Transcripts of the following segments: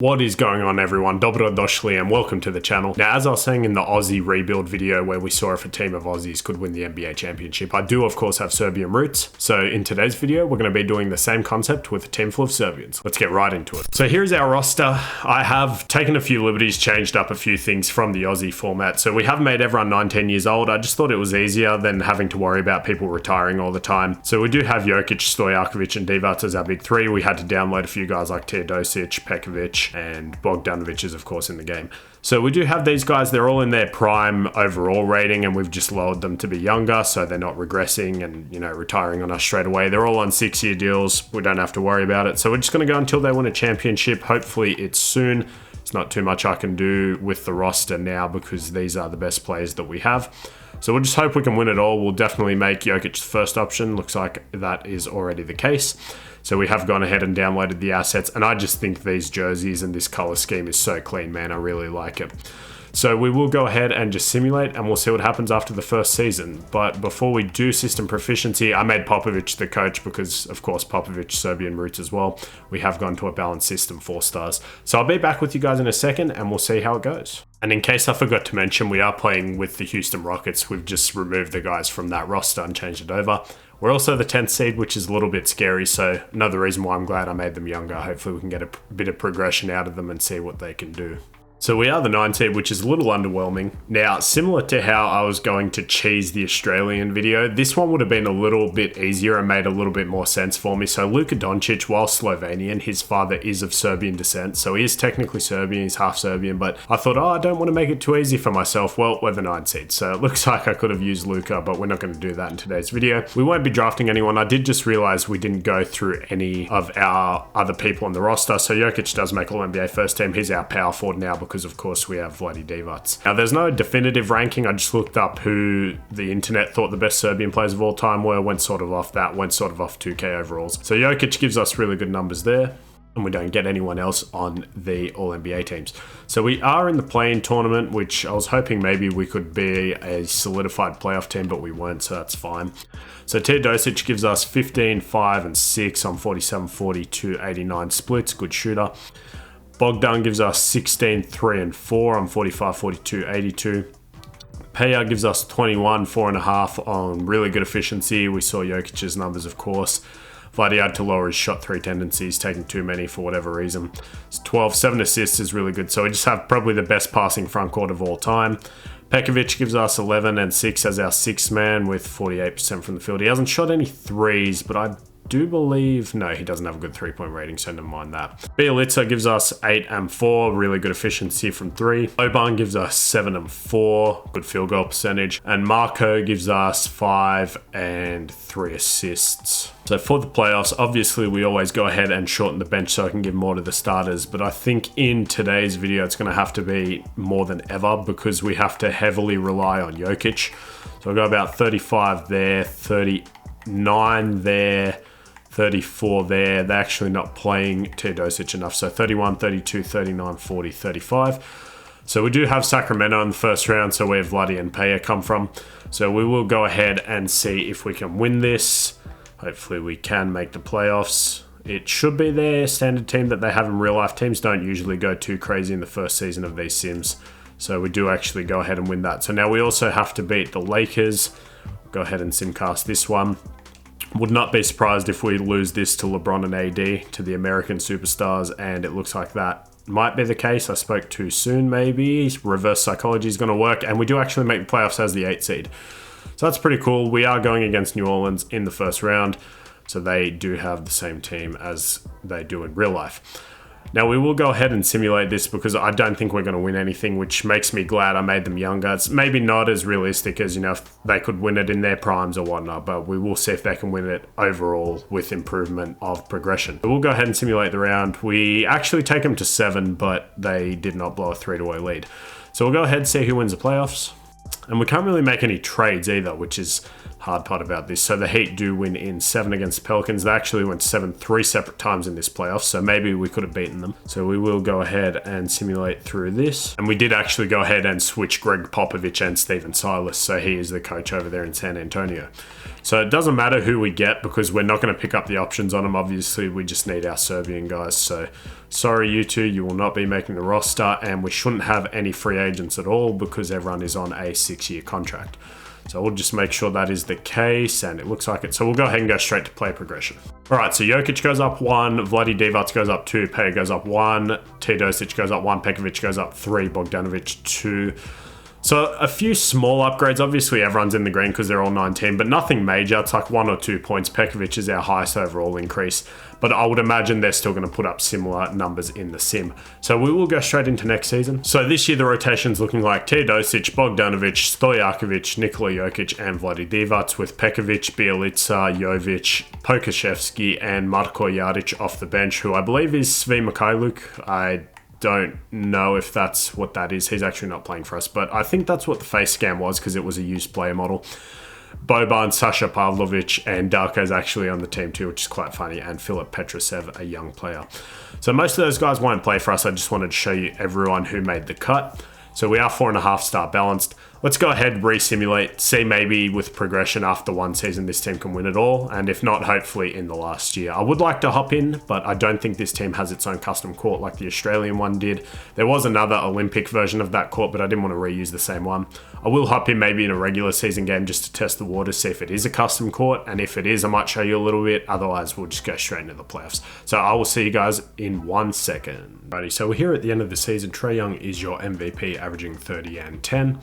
What is going on, everyone? Dobrodošli and welcome to the channel. Now, as I was saying in the Aussie rebuild video where we saw if a team of Aussies could win the NBA championship, I do of course have Serbian roots. So in today's video, we're going to be doing the same concept with a team full of Serbians. Let's get right into it. So here's our roster. I have taken a few liberties, changed up a few things from the Aussie format. So we have made everyone 19 years old. I just thought it was easier than having to worry about people retiring all the time. So we do have Jokic, Stojakovic and Divac as our big three. We had to download a few guys like Teodosic, Pekovic, and Bogdanovic is of course in the game. So we do have these guys, they're all in their prime overall rating and we've just lowered them to be younger so they're not regressing and, you know, retiring on us straight away. They're all on 6-year deals, we don't have to worry about it. So we're just going to go until they win a championship. Hopefully it's soon. It's not too much I can do with the roster now because these are the best players that we have. So we'll just hope we can win it all. We'll definitely make Jokic the first option. Looks like that is already the case. So we have gone ahead and downloaded the assets, and I just think these jerseys and this color scheme is so clean, man. I really like it. So we will go ahead and just simulate and we'll see what happens after the first season. But before we do system proficiency, I made Popovic the coach because of course Popovic Serbian roots as well. We have gone to a balanced system, 4 stars. So I'll be back with you guys in a second and we'll see how it goes. And in case I forgot to mention, we are playing with the Houston Rockets. We've just removed the guys from that roster and changed it over. We're also the 10th seed, which is a little bit scary. So another reason why I'm glad I made them younger. Hopefully we can get a bit of progression out of them and see what they can do. So we are the 9th seed, which is a little underwhelming. Now, similar to how I was going to cheese the Australian video, this one would have been a little bit easier and made a little bit more sense for me. So Luka Doncic, while Slovenian, his father is of Serbian descent. So he is technically Serbian, he's half Serbian, but I thought, I don't want to make it too easy for myself. Well, we're the 9th seed. So it looks like I could have used Luka, but we're not going to do that in today's video. We won't be drafting anyone. I did just realize we didn't go through any of our other people on the roster. So Jokic does make All-NBA first team. He's our power forward now because of course we have Vlade Divac. Now there's no definitive ranking. I just looked up who the internet thought the best Serbian players of all time were, went sort of off that, went sort of off 2K overalls. So Jokic gives us really good numbers there, and we don't get anyone else on the All-NBA teams. So we are in the play-in tournament, which I was hoping maybe we could be a solidified playoff team, but we weren't, so that's fine. So Teodosic gives us 15, 5, and 6 on 47, 42, 89 splits, good shooter. Bogdan gives us 16, 3, and 4 on 45, 42, 82. Peja gives us 21, 4.5 on really good efficiency. We saw Jokic's numbers, of course. Vlade had to lower his shot 3 tendencies, taking too many for whatever reason. It's 12, 7 assists is really good. So we just have probably the best passing front court of all time. Pekovic gives us 11 and 6 as our 6th man with 48% from the field. He hasn't shot any threes, but I do believe, no, he doesn't have a good 3-point rating, so never mind that. Bjelica gives us 8 and 4, really good efficiency from 3. Boban gives us 7 and 4, good field goal percentage. And Marco gives us 5 and 3 assists. So for the playoffs, obviously we always go ahead and shorten the bench so I can give more to the starters. But I think in today's video, it's going to have to be more than ever because we have to heavily rely on Jokic. So I'll go about 35 there, 39 there, 34 there. They're actually not playing Teodosic enough. So 31, 32, 39, 40, 35. So we do have Sacramento in the first round. So where Vlade and Peja come from. So we will go ahead and see if we can win this. Hopefully we can make the playoffs. It should be their standard team that they have in real life. Teams don't usually go too crazy in the first season of these sims. So we do actually go ahead and win that. So now we also have to beat the Lakers. Go ahead and simcast this one. Would not be surprised if we lose this to LeBron and AD, to the American superstars, and it looks like that might be the case. I spoke too soon, maybe. Reverse psychology is going to work, and we do actually make the playoffs as the 8th seed. So that's pretty cool. We are going against New Orleans in the first round, so they do have the same team as they do in real life. Now we will go ahead and simulate this because I don't think we're going to win anything, which makes me glad I made them younger. It's maybe not as realistic as, you know, if they could win it in their primes or whatnot, but we will see if they can win it overall with improvement of progression. So we'll go ahead and simulate the round. We actually take them to 7, but they did not blow a 3-way lead. So we'll go ahead and see who wins the playoffs. And we can't really make any trades either, which is hard part about this. So the Heat do win in 7 against the Pelicans. They actually went 7 3 separate times in this playoff, so maybe we could have beaten them. So we will go ahead and simulate through this. And we did actually go ahead and switch Greg Popovich and Stephen Silas, so he is the coach over there in San Antonio. So it doesn't matter who we get because we're not going to pick up the options on them. Obviously, we just need our Serbian guys. So sorry, you two, you will not be making the roster, and we shouldn't have any free agents at all because everyone is on a 6-year contract. So we'll just make sure that is the case, and it looks like it. So we'll go ahead and go straight to play progression. All right, so Jokic goes up 1, Vlade Divac goes up 2, Peja goes up 1, Teodosic goes up 1, Pekovic goes up 3, Bogdanovic 2. So a few small upgrades. Obviously, everyone's in the green because they're all 19, but nothing major. It's like 1 or 2 points. Pekovic is our highest overall increase, but I would imagine they're still going to put up similar numbers in the sim. So we will go straight into next season. So this year, the rotation's looking like Teodosic, Bogdanovic, Stojakovic, Nikola Jokic, and Vlade Divac, with Pekovic, Bjelica, Jovic, Pokashevsky, and Marko Jaric off the bench, who I believe is Svi Mykhailiuk. I don't know if that's what that is. He's actually not playing for us, but I think that's what the face scan was because it was a used player model. Boban, Sasha Pavlovic, and Darko's actually on the team too, which is quite funny, and Filip Petrusev, a young player. So most of those guys won't play for us. I just wanted to show you everyone who made the cut. So we are 4.5 star balanced. Let's go ahead, re-simulate, see maybe with progression after one season this team can win it all, and if not, hopefully in the last year. I would like to hop in, but I don't think this team has its own custom court like the Australian one did. There was another Olympic version of that court, but I didn't want to reuse the same one. I will hop in maybe in a regular season game just to test the water, see if it is a custom court, and if it is, I might show you a little bit. Otherwise, we'll just go straight into the playoffs. So I will see you guys in 1 second. Righty, so we're here at the end of the season. Trae Young is your MVP, averaging 30 and 10.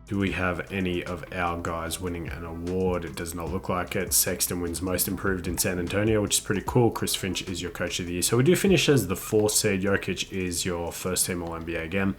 Do we have any of our guys winning an award? It does not look like it. Sexton wins most improved in San Antonio, which is pretty cool. Chris Finch is your coach of the year. So we do finish as the 4th seed. Jokic is your first team All-NBA again.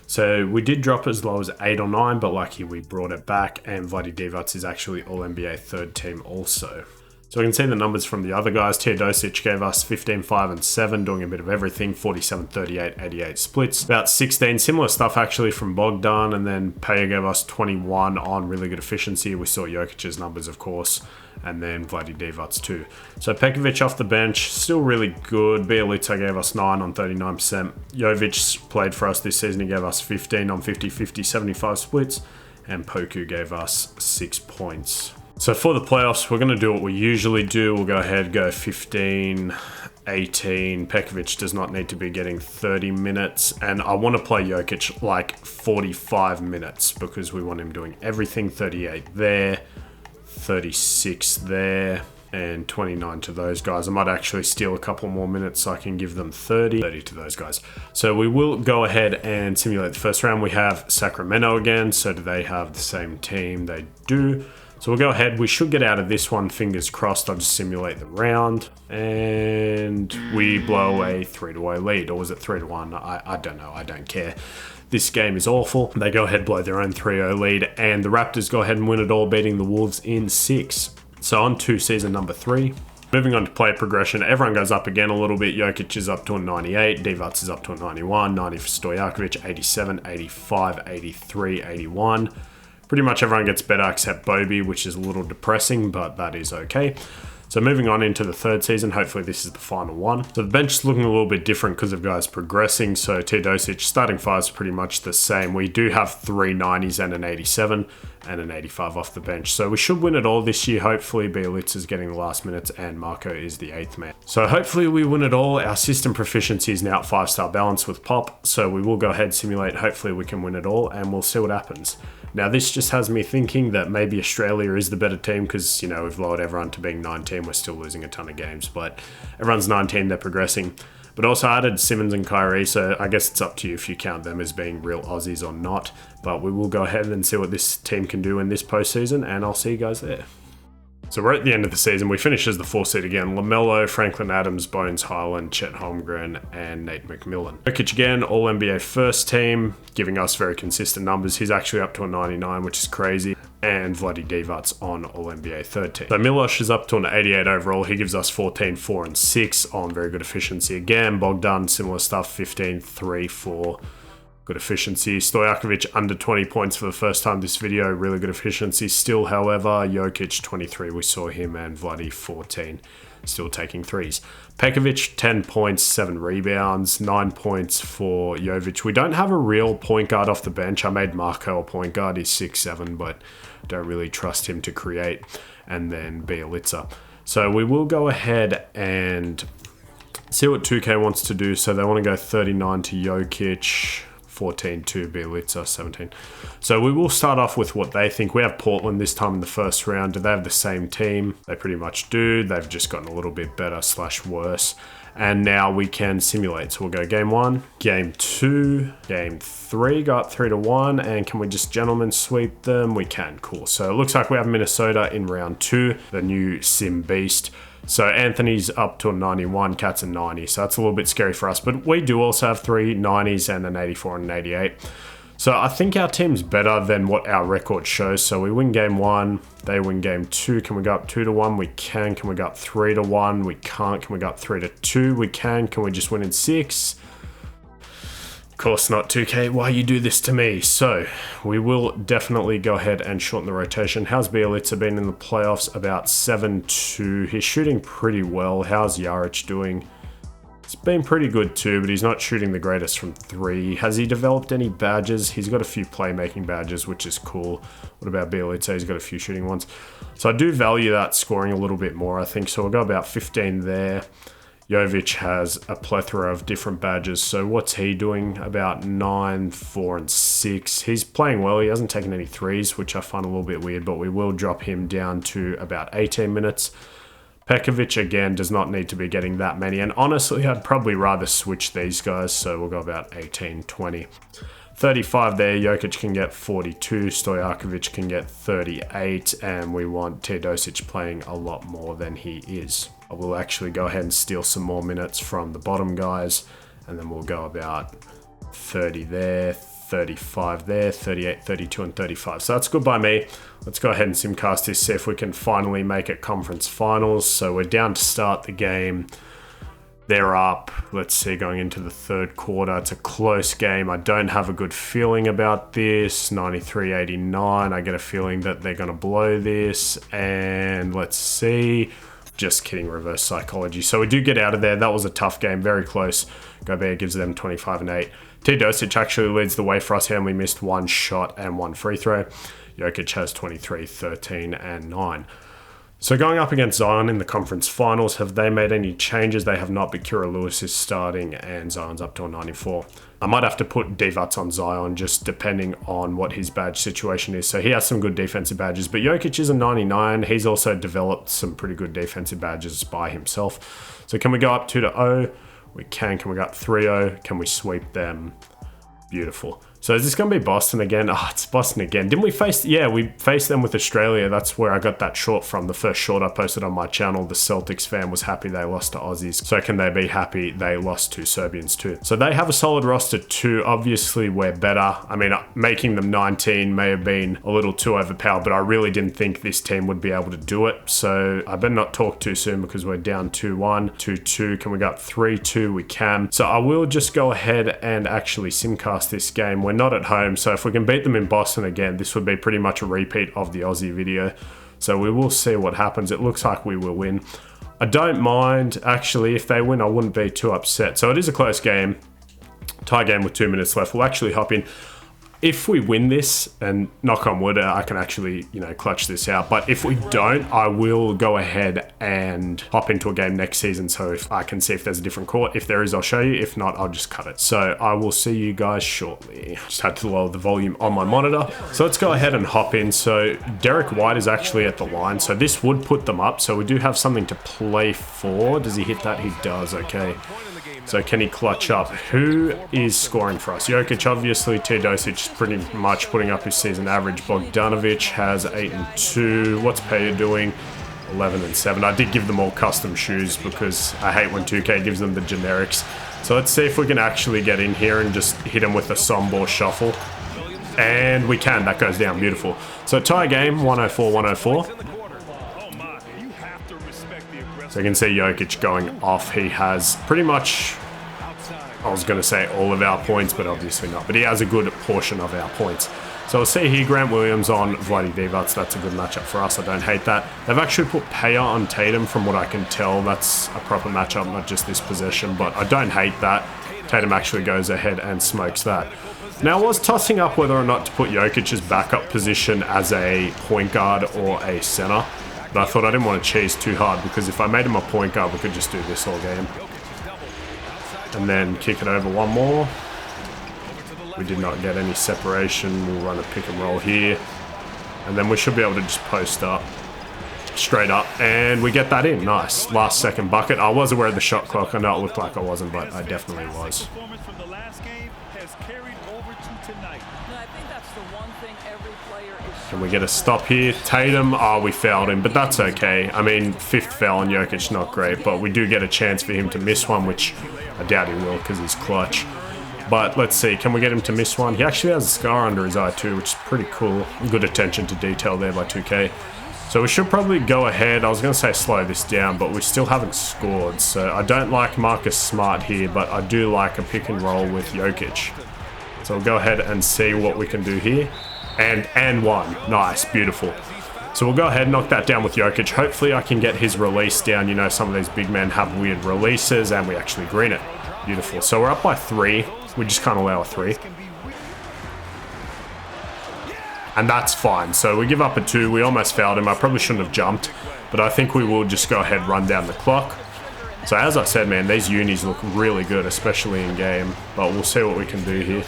So we did drop as low as 8 or 9, but lucky we brought it back. And Vlade Divac is actually All-NBA 3rd team also. So we can see the numbers from the other guys. Teodosic gave us 15, 5, and 7, doing a bit of everything. 47, 38, 88 splits. About 16, similar stuff actually from Bogdan. And then Peja gave us 21 on really good efficiency. We saw Jokic's numbers, of course. And then Vlade Divac too. So Pekovic off the bench, still really good. Bjelica gave us 9 on 39%. Jovic played for us this season. He gave us 15 on 50, 50, 75 splits. And Poku gave us 6 points. So for the playoffs, we're going to do what we usually do. We'll go ahead, go 15, 18. Pekovic does not need to be getting 30 minutes. And I want to play Jokic like 45 minutes because we want him doing everything. 38 there, 36 there, and 29 to those guys. I might actually steal a couple more minutes so I can give them 30 to those guys. So we will go ahead and simulate the first round. We have Sacramento again. So do they have the same team? They do. So we'll go ahead. We should get out of this one. Fingers crossed. I'll just simulate the round. And we blow a 3-0 lead. Or was it 3-1? I don't know. I don't care. This game is awful. They go ahead, blow their own 3-0 lead. And the Raptors go ahead and win it all, beating the Wolves in 6. So on to season number 3. Moving on to play progression, everyone goes up again a little bit. Jokic is up to a 98, Divac is up to a 91, 90 for Stojakovic, 87, 85, 83, 81. Pretty much everyone gets better except Bobby, which is a little depressing, but that is okay. So moving on into the 3rd season, hopefully this is the final one. So the bench is looking a little bit different because of guys progressing. So Teodosic starting 5 is pretty much the same. We do have 3 90s and an 87 and an 85 off the bench. So we should win it all this year. Hopefully Bjelica is getting the last minutes and Marco is the 8th man. So hopefully we win it all. Our system proficiency is now at 5-star balance with Pop. So we will go ahead, simulate. Hopefully we can win it all and we'll see what happens. Now, this just has me thinking that maybe Australia is the better team because, you know, we've lowered everyone to being 19. We're still losing a ton of games, but everyone's 19. They're progressing. But also added Simmons and Kyrie, so I guess it's up to you if you count them as being real Aussies or not. But we will go ahead and see what this team can do in this postseason, and I'll see you guys there. So we're at the end of the season. We finish as the 4th seed again. LaMelo, Franklin Adams, Bones Highland, Chet Holmgren, and Nate McMillan. Jokic again, All-NBA 1st team, giving us very consistent numbers. He's actually up to a 99, which is crazy. And Vlade Divac on All-NBA 3rd team. So Milosh is up to an 88 overall. He gives us 14, 4, and 6 on very good efficiency again. Bogdan, similar stuff, 15, 3, 4, Good efficiency. Stojakovic under 20 points for the first time this video. Really good efficiency still, however. Jokic 23, we saw him, and Vladdy 14. Still taking threes. Pekovic 10 points, 7 rebounds, 9 points for Jovic. We don't have a real point guard off the bench. I made Marko a point guard. He's 6'7", but don't really trust him to create. And then Bjelica. So we will go ahead and see what 2K wants to do. So they want to go 39 to Jokic, 14 to Bjelica, 17. So we will start off with what they think. We have Portland this time in the first round. Do they have the same team? They pretty much do. They've just gotten a little bit better / worse. And now we can simulate. So we'll go game 1, game 2, game 3, go up 3-1. And can we just gentlemen sweep them? We can, cool. So it looks like we have Minnesota in round 2, the new Sim Beast. So Anthony's up to a 91, Cat's a 90. So that's a little bit scary for us. But we do also have 3 90s and an 84 and an 88. So I think our team's better than what our record shows. So we win game 1, they win game 2. Can we go up 2-1? We can. Can we go up 3-1? We can't. Can we go up 3-2? We can. Can we just win in 6? Of course not, 2K. Why you do this to me? So we will definitely go ahead and shorten the rotation. How's Bjelica been in the playoffs? About 7-2. He's shooting pretty well. How's Jaric doing? It's been pretty good too, but he's not shooting the greatest from 3. Has he developed any badges? He's got a few playmaking badges, which is cool. What about Bjelica? He's got a few shooting ones. So I do value that scoring a little bit more, I think. So we'll go about 15 there. Jovic has a plethora of different badges. So what's he doing? About 9, 4, and 6. He's playing well. He hasn't taken any threes, which I find a little bit weird, but we will drop him down to about 18 minutes. Pekovic, again, does not need to be getting that many. And honestly, I'd probably rather switch these guys. So we'll go about 18, 20. 35 there. Jokic can get 42. Stojakovic can get 38. And we want Teodosic playing a lot more than he is. I will actually go ahead and steal some more minutes from the bottom guys. And then we'll go about 30 there, 35 there, 38, 32, and 35. So that's good by me. Let's go ahead and simcast this, see if we can finally make it conference finals. So we're down to start the game. They're up, let's see, going into the third quarter. It's a close game. I don't have a good feeling about this. 93-89. I get a feeling that they're going to blow this. And let's see. Just kidding, reverse psychology. So we do get out of there. That was a tough game, very close. Gobert gives them 25 and 8. Teodosic actually leads the way for us here, and we missed 1 shot and 1 free throw. Jokic has 23, 13, and 9. So going up against Zion in the conference finals, have they made any changes? They have not, but Kira Lewis is starting, and Zion's up to a 94. I might have to put Divac on Zion, just depending on what his badge situation is. So he has some good defensive badges, but Jokic is a 99. He's also developed some pretty good defensive badges by himself. So can we go up 2-0? We can. Can we go up 3-0? Can we sweep them? Beautiful. So is this going to be Boston again? Oh, it's Boston again. Didn't we face... Yeah, we faced them with Australia. That's where I got that short from. The first short I posted on my channel. The Celtics fan was happy they lost to Aussies. So can they be happy they lost to Serbians too? So they have a solid roster too. Obviously, we're better. I mean, making them 19 may have been a little too overpowered, but I really didn't think this team would be able to do it. So I better not talk too soon because we're down 2-1, 2-2. Can we go up 3-2? We can. So I will just go ahead and actually simcast this game. We're not at home, so if we can beat them in Boston again, this would be pretty much a repeat of the Aussie video. So we will see what happens. It looks like we will win. I don't mind, actually, if they win, I wouldn't be too upset. So it is a close game. Tie game with 2 minutes left. We'll actually hop in. If we win this, and knock on wood, I can actually, clutch this out. But if we don't, I will go ahead and hop into a game next season. So if I can see if there's a different court. If there is, I'll show you. If not, I'll just cut it. So I will see you guys shortly. Just had to lower the volume on my monitor. So let's go ahead and hop in. So Derek White is actually at the line. So this would put them up. So we do have something to play for. Does he hit that? He does. Okay. So can he clutch up? Who is scoring for us? Jokic, obviously. Teodosic pretty much putting up his season average. Bogdanovic has 8 and 2. What's Peja doing? 11 and 7. I did give them all custom shoes because I hate when 2K gives them the generics. So let's see if we can actually get in here and just hit him with a Sombor shuffle. And we can. That goes down. Beautiful. So tie game, 104-104. So you can see Jokic going off. He has pretty much I was going to say all of our points, but obviously not. But he has a good portion of our points. So we'll see here, Grant Williams on Vladdy Divac. That's a good matchup for us. I don't hate that. They've actually put Paya on Tatum from what I can tell. That's a proper matchup, not just this possession, but I don't hate that. Tatum actually goes ahead and smokes that. Now, I was tossing up whether or not to put Jokic's backup position as a point guard or a center, but I thought I didn't want to cheese too hard because if I made him a point guard, we could just do this all game. And then kick it over one more. We did not get any separation. We'll run a pick and roll here. And then we should be able to just post up. Straight up. And we get that in. Nice. Last second bucket. I was aware of the shot clock. I know it looked like I wasn't, but I definitely was. Can we get a stop here? Tatum, oh, we fouled him, but that's okay. I mean, 5th foul on Jokic, not great, but we do get a chance for him to miss one, which I doubt he will because he's clutch. But let's see, can we get him to miss one? He actually has a scar under his eye too, which is pretty cool. Good attention to detail there by 2K. So we should probably go ahead. I was going to say slow this down, but we still haven't scored. So I don't like Marcus Smart here, but I do like a pick and roll with Jokic. So we'll go ahead and see what we can do here. And one. Nice, beautiful. So we'll go ahead and knock that down with Jokic. Hopefully I can get his release down. You know, some of these big men have weird releases, and we actually green it. Beautiful. So we're up by 3. We just can't allow a 3. And that's fine. So we give up a 2. We almost fouled him. I probably shouldn't have jumped, but I think we will just go ahead and run down the clock. So as I said, man, these unis look really good, especially in game, but we'll see what we can do here.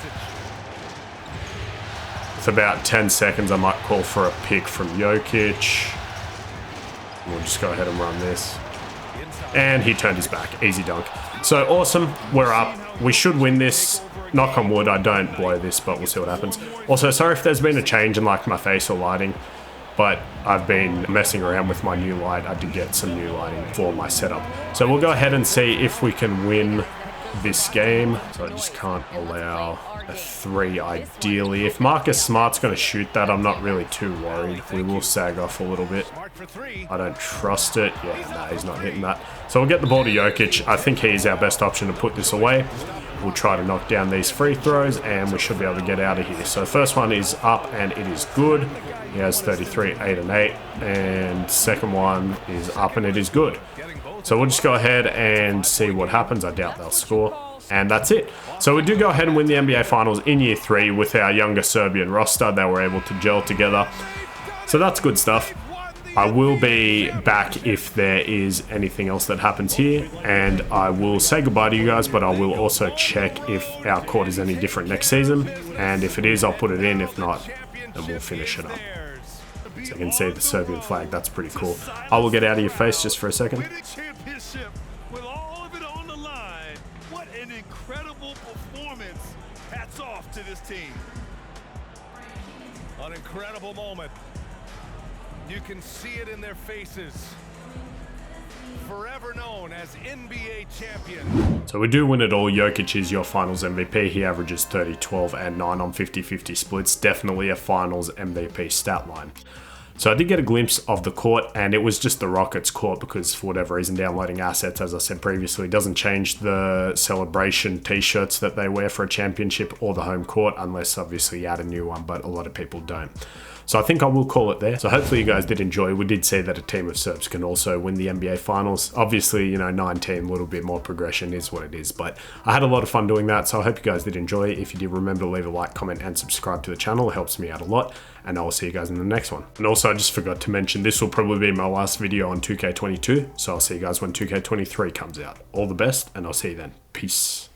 With about 10 seconds, I might call for a pick from Jokic. We'll just go ahead and run this. And he turned his back. Easy dunk. So awesome. We're up. We should win this. Knock on wood, I don't blow this, but we'll see what happens. Also, sorry if there's been a change in like my face or lighting, but I've been messing around with my new light. I did get some new lighting for my setup. So we'll go ahead and see if we can win this game. So I just can't allow a 3 ideally. If Marcus Smart's going to shoot that, I'm not really too worried. We will sag off a little bit. I don't trust it. Yeah, no, he's not hitting that. So we'll get the ball to Jokic. I think he's our best option to put this away. We'll try to knock down these free throws, and we should be able to get out of here. So first one is up, and it is good. He has 33, 8 and 8. And second one is up, and it is good. So we'll just go ahead and see what happens. I doubt they'll score. And that's it. So we do go ahead and win the NBA Finals in year 3 with our younger Serbian roster. They were able to gel together. So that's good stuff. I will be back if there is anything else that happens here, and I will say goodbye to you guys, but I will also check if our court is any different next season, and if it is, I'll put it in. If not, then we'll finish it up. So you can see the Serbian flag. That's pretty cool. I will get out of your face just for a second. With all of it on the line, what an incredible performance. Hats off to this team. An incredible moment. You can see it in their faces. Forever known as NBA champion. So we do win it all. Jokic is your finals MVP. He averages 30, 12, and 9 on 50-50 splits. Definitely a finals MVP stat line. So I did get a glimpse of the court, and it was just the Rockets court because for whatever reason downloading assets, as I said previously, doesn't change the celebration t-shirts that they wear for a championship or the home court, unless obviously you add a new one, but a lot of people don't. So I think I will call it there. So hopefully you guys did enjoy. We did see that a team of Serbs can also win the NBA Finals. Obviously, you know, 9-team, a little bit more progression is what it is. But I had a lot of fun doing that, so I hope you guys did enjoy. If you did, remember to leave a like, comment, and subscribe to the channel. It helps me out a lot. And I will see you guys in the next one. And also, I just forgot to mention, this will probably be my last video on 2K22. So I'll see you guys when 2K23 comes out. All the best, and I'll see you then. Peace.